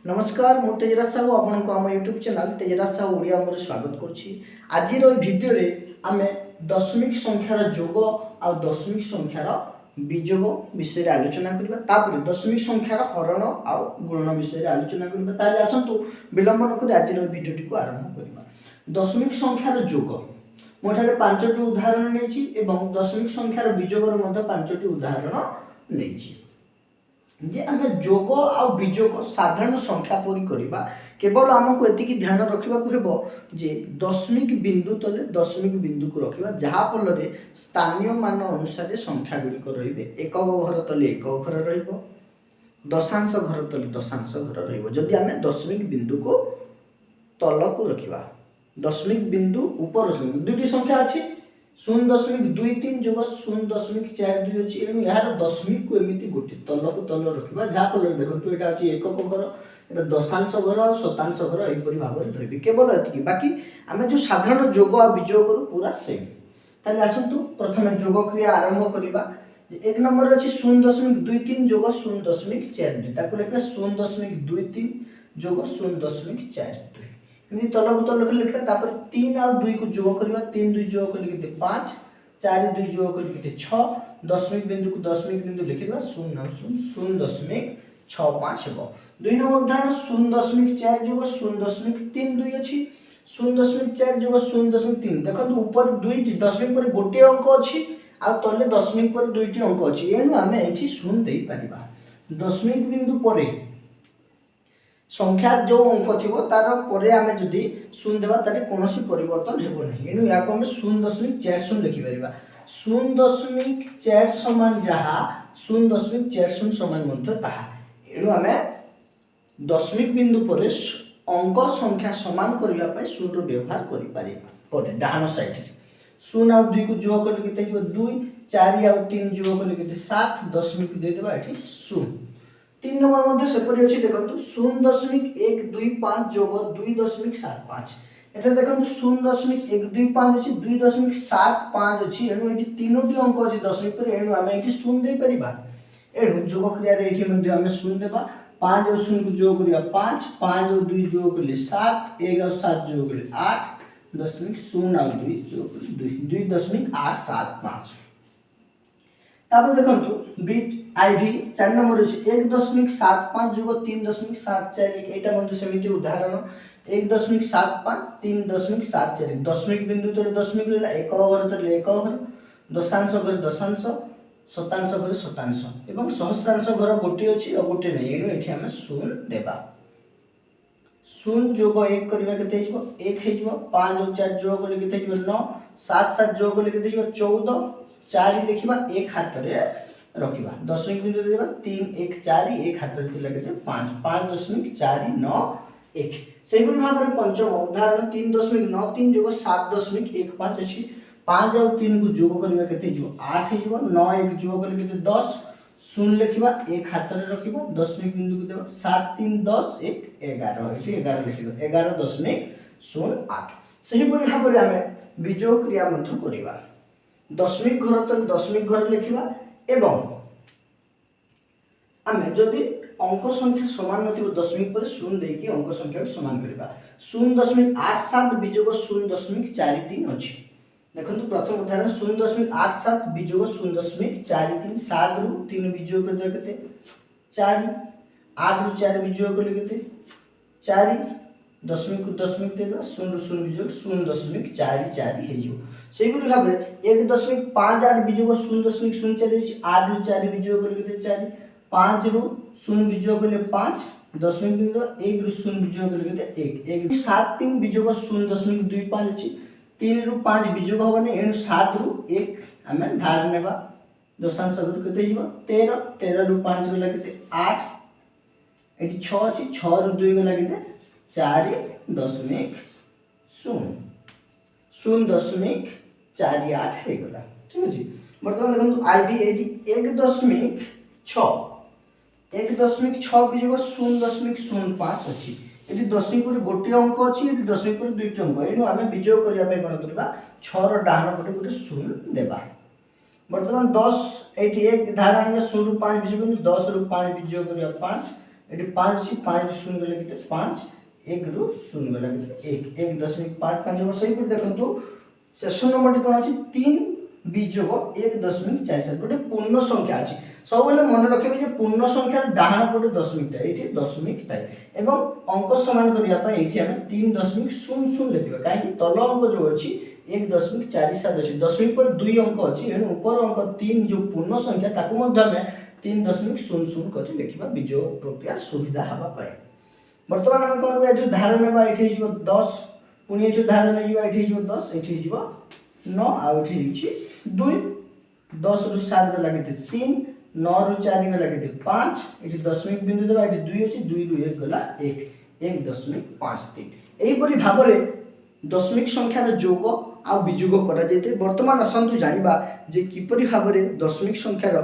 नमस्कार मु तेजराज साहू आपण को आम यूट्यूब चैनल तेजराज साहू ओडिया में स्वागत करुच्ची। आज भिडियो रे आमे दशमिक संख्यार जोग आ दशमिक संख्यार विजोग विषय आलोचना करबा। तापर दशमिक संख्यार हरण आ गुणन विषय आलोचना करबा। ताले आसंतु विलंब न करि आज भिडियोटी को आरंभ करबा। दशमिक संख्यार जोग मोठारे 5टी उदाहरण नेछि एवं दशमिक संख्यार विजोगर मध्ये 5टी उदाहरण नेछि। जे आम जोग आ विजोग साधारण संख्या परी करबा केवल आमको एतिकी ध्यान रखा हेबो जे दशमिक बिंदु तले दशमिक बिंदु को रखा जहाँ फल स्थानीय मान अनुसार संख्या गुड़िक रही एकक घर तले एकक घर रहिबो दशांश घर तले दशांश घर रहिबो। जदि आम दशमिक बिंदु को तल को रखा दशमिक बिंदु ऊपर दुईटी संख्या अच्छी 0.23 जोग 0.42 अच्छी एणु यार दशमिक को एमती गोटे तल को तल रखा जहाँ फल देखो यहाँ अच्छी एकक घर ये दशांश घर और शतांश घर यहपरी भाव में रही केवल ये बाकी आम जो साधारण जोग आ विजोग करूँ पूरा सेम। ताले आसतु प्रथम जोग क्रिया आरंभ करवा। एक नंबर अच्छी 0.23 जोग 0.42 ताको लिखा 0.23 जोग 0.42 एमती तल को तल लिखा। तापर 3 और 2 को जोग करवा 3 2 जोग कर लिखते 5 4 2 जोग कर लिखते 6 दशमिक बिंदु को दशमिक बिंदु लिखा 0.65 हेबो। 2 नंबर उदाहरण 0.4 जोग 0.32 अच्छी 0.4 जोग 0.3 देखो ऊपर दुईटी दशमिक पर गोटे अंक अच्छी आ तले दशमिक पर दुईटी अंक अच्छी एनु आमे एठी 0 देई परिबा। दशमिक बिंदु परे संख्या जो अंक थिबो तार परे आमे जदी 0 देबा तारे कोनोसी परिवर्तन हेबो नहीं एनु याको आमे 0.40 लिखि परिबा। 0.4 समान जहा 0.40 समान मध्य ताहा एनु आमे दशमिक बिंदु पर अंक संख्या समान करने 0 व्यवहार कर डाण साइड 0 आ 2 को जोग कर लिखते 2 4 आ 3 जोग कर लिखते 7 दशमिक दे देबा एठी 0। 3 नंबर मध्ये सेपरि अछि देखंतु 0.125 जोग 2.75 एटा देखंतु 0.125 अछि 2.75 अछि एनु एठी तीनोटी अंक अछि दशमिक पर एनु आमे एठी 0 दे परिबा। एनु जोग क्रिया रे एठी मध्ये आमे 0 देबा 5 और 0 को जोग करिया 5 5 और 2 जोग कले 7 1 और 7 जोग कले 8 दशमिक 0 और 2 जोग कले 2.875। तापर देखंतु बीट आईडी 4 नंबर अछि 1.75 जोग 3.74 एटा मध्ये समिति उदाहरण 1.75 3.74 दशमिक बिंदु तले दशमिक लेला एक घर तले एक घर दशांश घर दशांश शतांश घर शतांश एवं सहस्रांश घर गोटे अच्छी और गोटे नहीं एणु एठी आमे 0 देबा। 0 जोग 1 करबा केते हिजबो 1 हिजबो 5 और 4 जोग करले केते हिजबो 9 7 7 जोग करले केते हिजबो 14 4 लिखिबा एक हाथ रे रखिबा दशमिक बिंदु देबा 3 1 4 एक हाथ रे दिला केते 5 5.491 सेहि भाव में पंचम उदाहरण 3.93 जोग 7.15 अछि 5 और 3 को जोग करबा केते हिजबो 8 हिजबो 9 1 जोग करले केते 10 0 लिखिबा एक हाथ रे रखिबा दशमिक बिंदु को देबा 7 3 10 1 11 एठी 11 लिखिबा 11.08 सही भाव में आमे विजोग क्रिया मध्य करबा। दशमिक घर तले दशमिक घर लिखिबा एवं आमे जदि अंक संख्या समान नथिबो दशमिक पर 0 देकी अंक संख्या को समान करबा 0.87 विजोग 0.43 अछि। देखो प्रथम उदाहरण 0.87 विजोग 0.43 7 रु 3 विजोग कर दिया केते 4 8 रु 4 विजोग कर केते 4 दशमिक को दशमिक दे 0 रु 0 विजोग 0.44 हे जो सेहि परि भाबरे 1.58 विजोग 0.04 8 रु 4 विजोग कर केते 4 5 रु 0 विजोग करले 5 दशमिक बिंदु 1 रु 0 विजोग कर केते 1 1 7 3 विजोग 0.25 अछि 3 रु 5 विजोग होबने एनु 7 रु 1 हमें धार नेबा दशांश घर केते हिबो 13 13 रु 5 गला केते 8 एठी 6 अछि 6 रु 2 गला केते 4 दशमिक 0.48 हे गला ठीक अछि। वर्तमान देखंतु आईडी एडी 1.6 1.6 विजोग 0.05 अछि एटी दशमिक पर गोटे अंक अछि एटी दशमिक पर दुईटी अंक एनु आमे विजोग करिया पे कोन करबा 6 रो डाहाण पटे गोटे 0 देबा। वर्तमान 10 एटी एक धारण में 0 रु 5 विजोग 10 रु 5 विजोग करिया 5 ये 5 अच्छी 5 शून्य गले के 5 1 रु शून्य गला के 1 1.55 हो सही पर देखंतु शेष नंबर टी कोन अछि 3 बीजोग 1.47 गोटे पूर्ण संख्या अछि सब बेले मन रखिबे जे पूर्ण संख्या डाहाण पटे दशमिक था एठी दशमिक थाए एवं अंक समान करिया पय एठी हमें 3.00 लिखिबा काहे कि तल अंक जो अछि 1.47 अछि दशमिक पर 2 अंक अछि एनु ऊपर अंक 3 जो पूर्ण संख्या ताकू मध्ये हमें 3.00 करि लिखिबा बीजोग प्रक्रिया सुविधा हबा पाए वर्तमान हम कोन एठी धार नेबा एठी हिजो 10 पुनी एठी धार नेबा एठी हिजो 10 एठी हिजो 9 आ एठी हिजो 2 10 रु 7 लगे 3 9 रु 4 लगे 5 एठी दशमिक बिंदु देबा एठी 2 अछि 2 रु 1 गला 1 1.53 एही परि भाबरे दशमिक संख्यार जोग आ विजोग करा जैते वर्तमान असंतु जानिबा जे किपरि भाबरे दशमिक संख्यार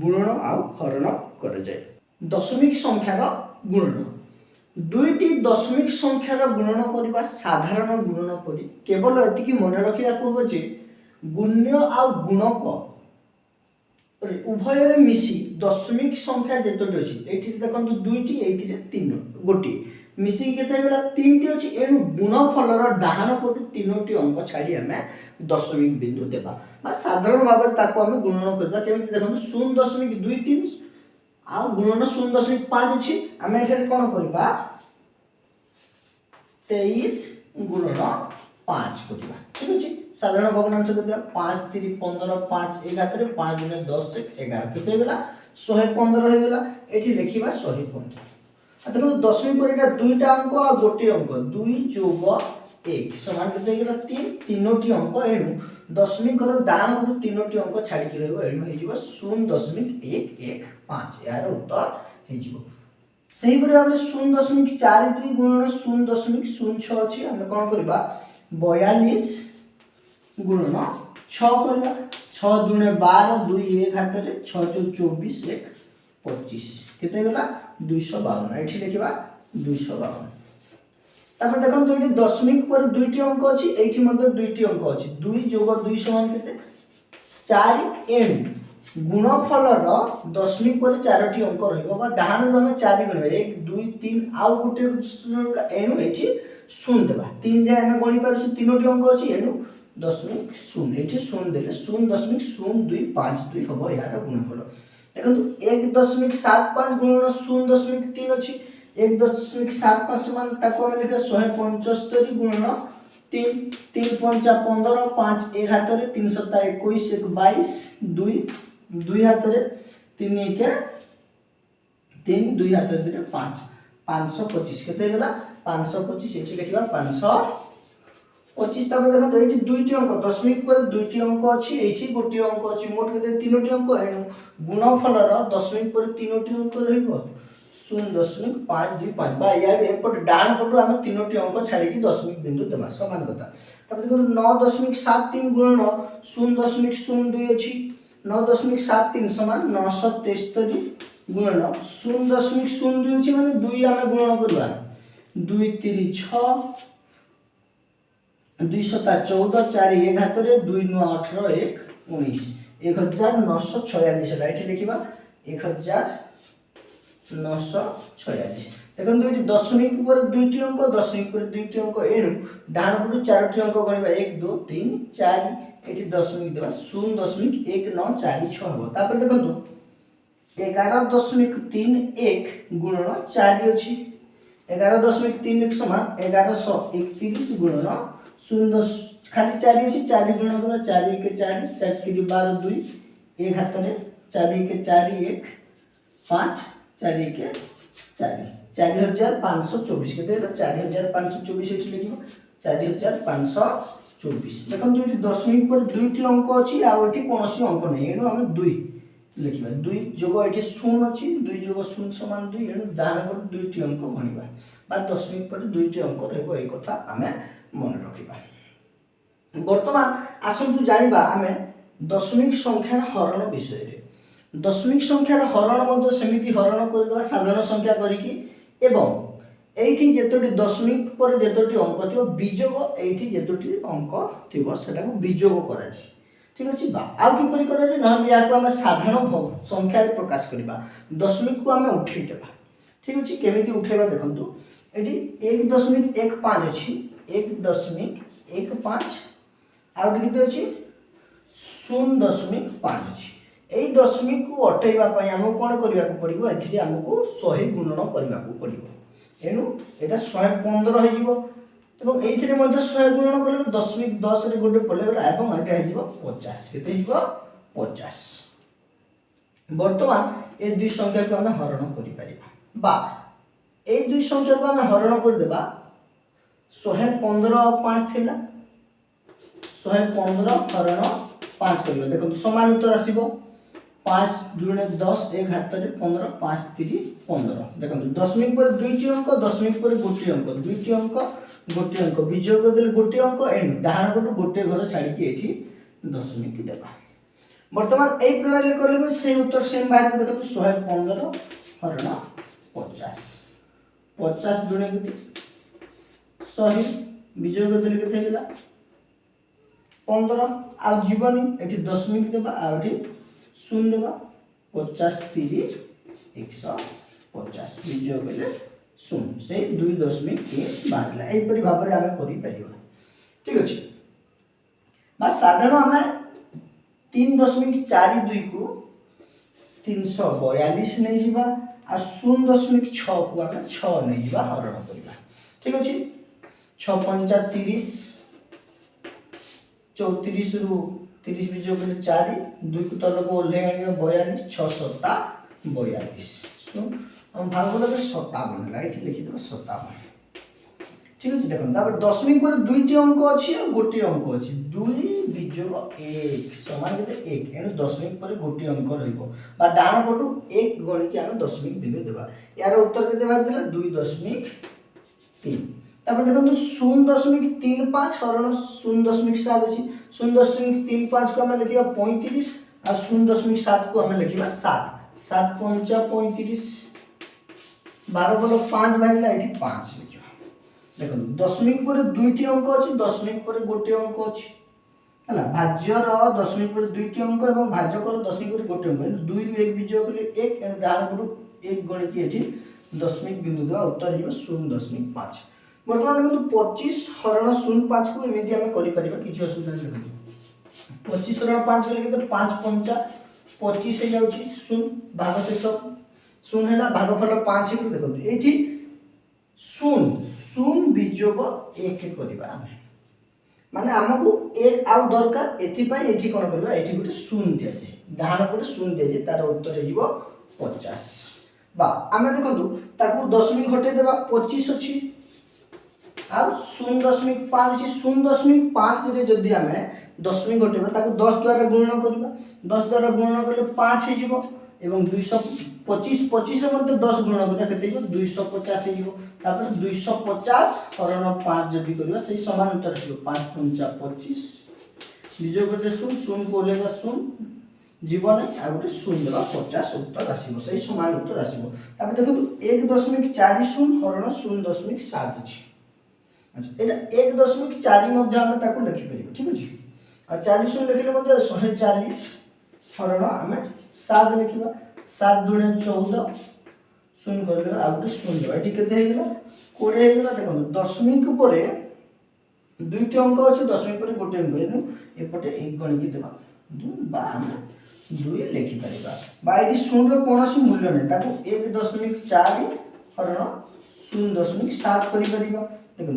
गुणन आ हरण करा जाय दशमिक संख्यार गुणन दुईटी दशमिक संख्यार गुणन करबा साधारण गुणन परि केवल एतिकी मन रखिया को जे गुण्य आ गुणक उभय रे मिसी दशमिक संख्या जेतोटी अछि एठी देखंतु दुईटी एठी रे तीन गोटी मिसी केते बेला तीनटी अछि एनु गुणफलर डाहाण पटु तीनोटी अंक छाडी हमें दशमिक बिंदु देबा बा साधारण भाबरे ताको हमें गुणन करबा केमिति देखंतु 0.23 आ गुणन 0.5 अछि हमें एठी कोन करबा 23 गुणन 5 करबा ठीक अछि साधारण भग्नांश केते 5 3 15 5 11 रे 5 गुणे 10 11 केते गेला 115 हो गेला एठी लिखिबा 115 देखो दशमिक पर एटा दुईटा अंक आ गोटे अंक 2 जोग 1 समान केते गेला 3 तीनोटी अंक एनु दशमिक घर डाण पर तीनोटी अंक छाडी कि रहबो एनु हे जिवो 0.115 यार उत्तर हे जिवो सही पर हमरे 0.42 गुणन 0.06 अछि हम कोन करबा 42 गुणन 6 करबा 6 दुने 12 2 1 हाथ रे 6 24 1 25 केते गेला 252 एठी लिखिबा 252 तापर देखन तो एठी दशमिक पर दुईटी अंक अछि एठी मध्ये दुईटी अंक अछि 2 जोग 2 समान केते 4 एन गुणफलर दशमिक पर चारोटी अंक रहइबो बा डाहाण रे हम 4 गणबा 1 2 3 आउ गुटे एनु एठी शून्य देबा 3 जे हम गणि पारछु तीनोटी अंक अछि एनु दशमिक शून्य एठी शून्य देले 0.0252 हबो यार गुणफल देखंतु 1.75 गुणन 0.3 अछि 1.75 समान ताको हम लिखा 175 गुणन 3 3 5 15 5 1 हाथ रे 3 7 21 1 22 2 2 हाथ रे 3 1 3 2 हाथ रे 5 525 केते गेला 525 एठी लिखिबा 525 तापर देखो एठी दुईटी अंक दशमिक पर दुईटी अंक अछि एठी गोटी अंक अछि मोट केते तीनोटी अंक एनु गुणफलर दशमिक पर तीनोटी अंक रहइबो 0.525 बा यार एपट डाण पटु हम तीनोटी अंक छाडी कि दशमिक बिंदु देबा समान कथा तापर देखो 9.73 गुणन 0.02 अछि 9.73 समान 973 गुणन 0.02 अछि माने 2 हम गुणन करबा 2 3 6 214 4 1 हाथ रे 2 9 18 1 19 1946 एठी लिखिबा 1946 देखन दुईटी दशमिक पर दुईटी अंक दशमिक पर दुईटी अंक एनु डाहाण पटु चारोटी अंक गणिबा 1 2 3 4 एठी दशमिक देबा 0.1946 हबो तापर देखंतु 11.31 गुणन 4 अछि 11.31 समान 1131 गुणन 0 खाली 4 अछि 4 गुणन करा 4 1 4 4 3 12 2 1 हाथ रे 4 1 4 1 5 4 1 4 4524 केते 4524 एठी लिखिबो 4524 देखन दुईटी दशमिक पर दुईटी अंक अछि आ एठी कोनोसी अंक नै एनु हम 2 लिखिबा 2 जोग एठी 0 अछि 2 जोग 0 समान 2 एनु डाहाण पर दुईटी अंक गणिबा बा दशमिक पर दुईटी अंक रहबो ए कथा हमें मन रखिबा वर्तमान आसंतु जानिबा हमें दशमिक संख्यार हरण विषय रे दशमिक संख्यार हरण मध्ये समिति हरण करबा साधारण संख्या करिकि एवं एठी जेतोटी दशमिक पर जेतोटी अंक थिबो बीजोग एठी जेतोटी अंक थिबो सेटा को बीजोग करा जाय ठीक अछि बा आ कि परि करा जाय न या को हम साधारण संख्या रे प्रकाश करबा दशमिक को हम उठै देबा ठीक अच्छे केमी उठेबा देखो ये 1.15 अच्छी 1.15 आउट के अच्छी 0.5 अच्छी यही दशमिक को अटैवा आमको कौन करने को पड़ो ये आमको 100 गुणन करने को पड़ो एणु यहाँ 115 हो ये 100 गुणन कले 10.10 गोटे पड़े गला और यहाँ 50 के 50 बर्तमान ये दुई संख्या को आम हरण कर दुई संख्या को आम हरण करदेबा 115 और 5 थिला 115 हरण 5 कर देखो समान उत्तर आसो 5 2 10 एक हाथ में 15 5 3 15 देखो दशमिक पर दुईटी अंक दशमिक पर गोटे अंक दुईटी अंक गोटे अंक विजोग देले गोटे अंक एणु डाहाण पटू गोटे घर छाड़ी ये दशमिक देवा बर्तमान यही प्रणाली कले से उत्तर सेम बाहर देखो 115 हरण 50 50 दुणे के 100 विजोग देले केते होला 15 आ जीवनी एठी दशमिक देबा आ एठी 0 देबा 50 30 150 विजोग बेले 0 से 2.3 बाहरला एई परि भाबरे आमे करि परिबा ठीक अछि बा साधारण आमे 3.42 को 342 नहीं जीवा आ 0.6 को आमे 6 नहीं जीवा हरण करबा ठीक अछि 6 5 30 34 रु 30 विजोग बेले 4 2 को तल को ओल्हे आनिबा 42 6 7 42 सो हम भागवत 57 लाइट लिखि देबा 57 ठीक अछि देखो तापर दशमिक पर दुईटी अंक अछि और गोटी अंक अछि 2 विजोग 1 समान केते 1 एनु दशमिक पर गोटी अंक रहइबो बा डाहाण पटु 1 गणि के हम दशमिक बिंदु देबा यार उत्तर केते बार देला 2.3 तापर देखो 0.35 हरण 0.7 अछि 0.35 को हम लिखिबा 35 और 0.7 को हम लिखिबा 7 7 5 35 12 बल 5 भागला एठी 5 लिखिबा देखो दशमिक पर दुईटी अंक अछि दशमिक पर गोटे अंक अछि हला भाज्यर दशमिक पर दुईटी अंक एवं भाजकर दशमिक पर गोटे अंक 2 रु 1 विजोग कले 1 एंड डाहाण पटु 1 गणि के एठी दशमिक बिंदु देबा उत्तर हिबो 0.5 बर्तमान देखो 25 हरण 0.5 को एमिति आमे करि परिबा किछि असुविधा नै 25 हरण 5 कले के 5 5 25 हे जाउछि 0 भाग शेष 0 हैला भागफल 5 हे देखो एठी 0 0 विजोग 1 करबा आमे माने हमकु 1 आउ दरकार एथि पई एथि कोन करबा एथि गुटे 0 दिया जे डाहाण पटे 0 दिया जे तार उत्तर हेजिबो 50 बा आमे देखो ताकू दशमिक हटे देबा 25 अछि आ 0.5 अछि 0.5 रे जदी आमे दशमिक हटेबा ताकू 10 द्वारा गुणन करबा 10 द्वारा गुणन करले 5 हेजिबो एवं 225 25 रे मध्ये 10 गुणन करबा केते हेजिबो 250 हेजिबो तापर 250 हरण 5 जदी करबा सेही समान उत्तर आसीबो 5 5 25 विजोग करले 0 0 को लेबा 0 जीवन आ गोटे 0 देबा 50 उत्तर आसीबो सेही समान उत्तर आसीबो तापर देखो 1.40 हरण 0.7 अछि अच्छा एटा 1.4 मध्ये हम ताको लिखि परिबो ठीक अछि आ 40 लिखले मध्ये 140 हरण हम 7 लिखिबा 7 दुणे 14 0 करले आ गोटे 0 देबा एठी केते हे गेला 20 हे गेला देखो दशमिक परे दुईटी अंक अछि दशमिक परे गोटे अंक एनु एपटे 1 गणि के देबा 2 बा हम 2 लिखि परिबा बा एठी 0 रो कोनोसी मूल्य नै ताको 1.4 हरण 0.7 करि परिबा देखो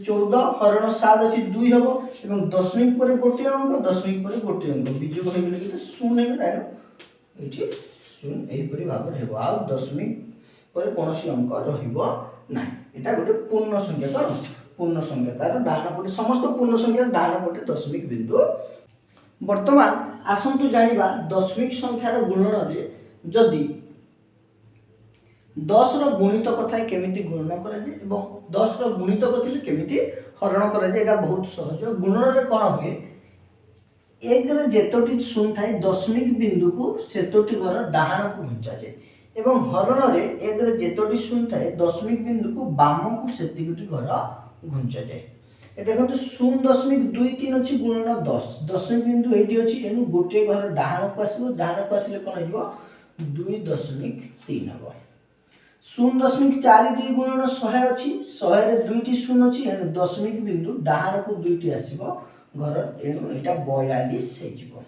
14 हरण 7 अछि 2 हबो एवं दशमिक परे गोटे अंक दशमिक परे गोटे अंक विजोग हे गेले कि 0 हे गेला एठी 0 एही परि भाबरे हेबो आ दशमिक परे कोनोसी अंक रहिबो नै एटा गोटे पूर्ण संख्या कोन पूर्ण संख्या तार डाहाण पटे समस्त पूर्ण संख्या डाहाण पटे दशमिक बिंदु वर्तमान आसंतु जानिबा दशमिक संख्यार गुणन रे जदी 10 रो गुणित कथा केमिति गुणन करा जे एवं 10 रो गुणित कथिले केमिति हरण करा जे एटा बहुत सहज गुणन रे कोन होय 1 रे जेतोटी शून्य थाई दशमिक बिंदु को सेतोटी घर डाहाण को घुंचा जे एवं हरण रे 1 रे जेतोटी शून्य थाई दशमिक बिंदु को बाम को सेतिगुटी घर घुंचा जे ए देखो 0.23 अछि गुणन 10 दशमिक बिंदु एठी अछि एनु गोटे घर डाहाण को आसीबो डाहाण को आसीले कोन हिबो 2.3 हबो 0.42 गुणन 100 अछि 100 रे दुईटी शून्य अछि एनु दशमिक बिंदु डाहाण को दुईटी आसीबो घर एनु एटा 42 हे जिवो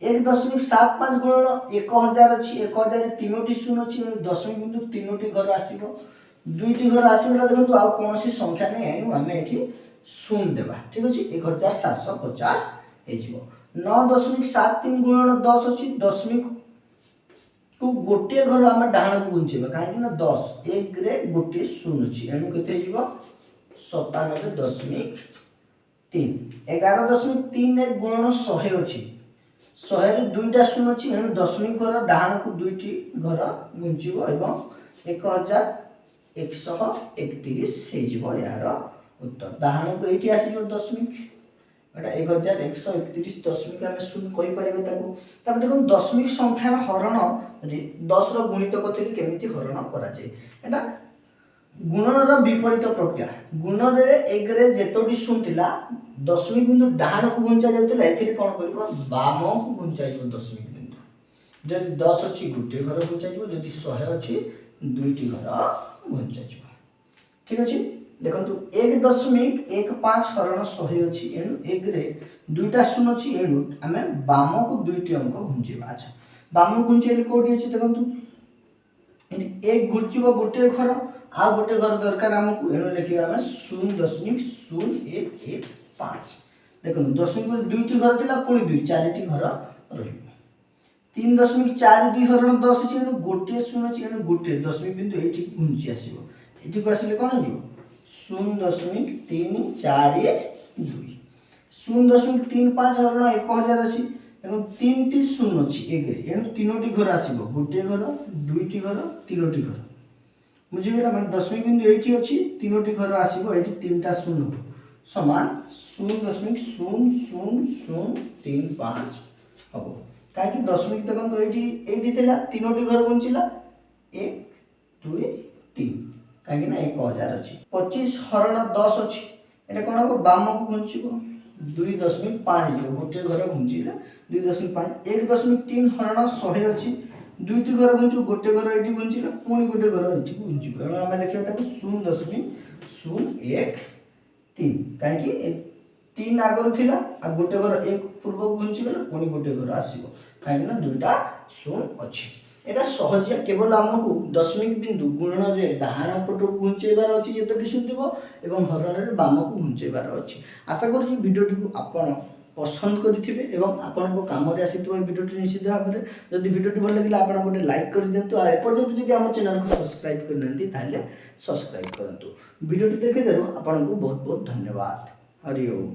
1.75 गुणन 1000 अछि 1000 रे तीनोटी शून्य अछि एनु दशमिक बिंदु तीनोटी घर आसीबो दुईटी घर आसीबो देखंतु आ कोनोसी संख्या नै एनु हमें एठी शून्य देबा ठीक अछि 1750 हे जिवो 9.73 गुणन 10 अछि दशमिक को गोटे घर आम डाहाण को गुंचेबा कहीं ना 10 एक रे गोटे शून्य अछि एनु केते जिवो 97.3 11.31 गुणन 100 अछि 100 रे दुईटा शून्य अछि एनु दशमिक घर डाहाण को दुईटी घर गुंचिबो एवं 1131 हे जिवो यार उत्तर डाहाण को एठी आसी जो दशमिक एटा 1131 दशमिक हम शून्य कहि परिबे ताको तब देखो दशमिक संख्यार हरण रे 10 रो गुणित कथि केमिति हरण करा जाय एटा गुणन रो विपरीत प्रक्रिया गुणन रे 1 रे जेतोडी शून्य थिला दशमिक बिंदु डाहाण को गुंचा जाउतला एथिरे कोन करबो बाम को गुंचा जाइबो दशमिक बिंदु जदि 10 अछि गुटे घर गुंचा जाइबो जदि 100 अछि दुईटी घर गुंचा जाइबो ठीक अछि देखंतु 1.15 हरण 100 अछि एनु 1 रे दुईटा शून्य अछि एनु हमें बाम को दुईटी अंक गुंचेबा अच्छा बाम गुंचेले कोठी अछि देखंतु एनी 1 गुंचिबो गोटे घर आ गोटे घर दरकार हमकु एनु लिखिबा हमें 0.0115 देखंतु दशमिक दुईटी घर थिला पुणी दुई चारिटी घर रहिबो 3.42 हरण 10 अछि एनु गोटे शून्य अछि एनु गोटे दशमिक बिंदु एठी गुंची आसीबो एठी को आसीले कोन जिवो 0.342 0.35 हरण 1000 अछि एनु तीनटी शून्य अछि एक रे एनु तीनोटी घर आसीबो गोटे घर दुईटी घर तीनोटी घर मुझे गेला माने दशमिक बिंदु एठी अछि तीनोटी घर आसीबो एठी तीनटा शून्य समान 0.0035 हबो काहे कि दशमिक देखन तो एठी थिला तीनोटी घर गुंचिला 1 2 3 काहे कि ना 1000 अछि 25 हरण 10 अछि एटा कोन हबो बाम को गुंचिबो 2.5 जिवो गोटे घर गुंचिला 2.5 1.3 हरण 100 अछि दुईटी घर गुंचु गोटे घर एठी गुंचिला पुणी गोटे घर एठी गुंचिबो एना हम लिखिबा ताको 0.013 काहे कि 3 आगर थिला आ गोटे घर एक पूर्व गुंचिबला पुणी गोटे घर आसीबो काहे कि ना दुईटा शून्य अछि एटा सहजिया केवल हमकु दशमिक बिंदु गुणन रे डाहाण पट गुंचेबार अछि जेतोटी सुनदिबो एवं हरण रे बाम को गुंचेबार अछि आशा करू जे वीडियोटी को आपण पसंद करिथिबे एवं आपण को काम रे आसीतबो वीडियोटी निश्चित भाबरे जदि वीडियोटी भल लागिला आपण गोटे लाइक कर देंतु आ एपर्यंत जदि हम चैनल को सब्सक्राइब करनंती ताले सब्सक्राइब करंतु वीडियोटी देखि देरो आपण को बहुत बहुत धन्यवाद हरि ओम।